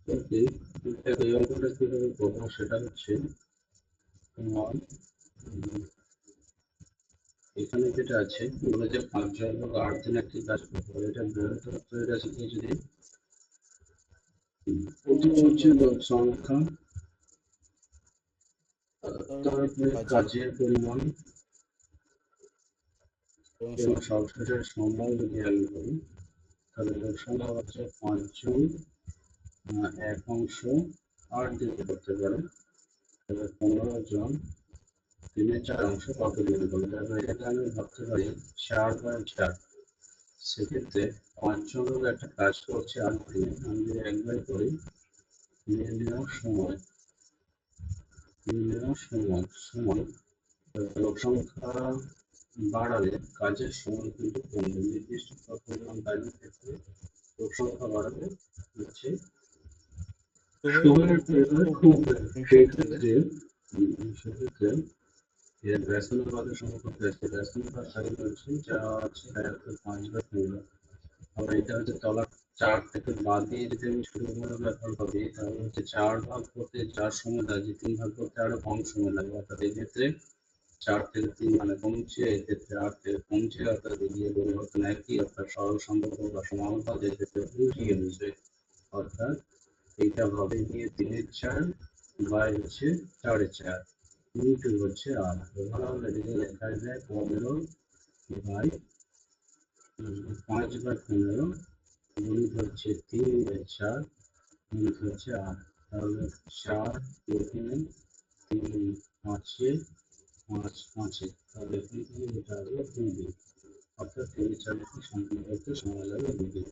ওকে, এই অঙ্কটা কিভাবে করবো সেটা হচ্ছে তোমার এখানে যেটা আছে বলে যে 5 জন লোক 8 দিন একটি কাজ করতে পারে, এটা বৃহত্তর তৈরি আছে কি যদি প্রথম হচ্ছে লোক সংখ্যা, তারপরে কাজের পরিমাণ এবং সবশেষের সময় যদি আমি করি তাহলে লোক সংখ্যা হচ্ছে 5 জন, 1 অংশ 8 দিন করতে পারে, তাহলে 15 জন 3/4 অংশ কত দিন করবে, তাহলে এটা আমি ভাবতে পারি 4/4। সেক্ষেত্রে 5 জন লোক একটা কাজ করছে 8 দিনে, আমি যদি একবার করি নিয়ে নেওয়ার সময় সময় লোক সংখ্যা বাড়ালে কাজের সময় কিন্তু কমবে, নির্দিষ্ট পরিমাণ কাজের ক্ষেত্রে লোক সংখ্যা বাড়ালে হচ্ছে সময়ের পরিমাণ কমবে। সেক্ষেত্রে এর ব্যস্ততার সম্পর্কে আছে, ব্যস্ততার সাইন হচ্ছে যা আছে 5/15। আবার এটা হচ্ছে তলা 4 থেকে বাদ দিয়ে যদি আমি ছোট বড় ব্যাপার ভাবি তাহলে হচ্ছে 4 ভাগ করতে 4 সময় লাগে, 3 ভাগ করতে আরো কম সময় লাগে, অর্থাৎ এই ক্ষেত্রে 4 থেকে 3 মানে কমছে, এক্ষেত্রে 8 থেকে কমছে, অর্থাৎ এগিয়ে পরিবর্তন একই, অর্থাৎ সরল সম্পর্ক বা সমানুপাত এক্ষেত্রে উল্টিয়ে দিচ্ছে। অর্থাৎ এইটা হবে গিয়ে 3/4 বাই হচ্ছে 4/4 ইন্টু হচ্ছে 8। ওভারঅল এদিকে লেখা যায় 15 বাই 5/15 গণিত হচ্ছে 3/4 গণিত হচ্ছে 8। তাহলে 4 এখানে 3 5 5 তাহলে এখান থেকে যেটা আসবে 2 দিন, অর্থাৎ 3/4 সম্পূর্ণ করতে সময় লাগে 2 দিন।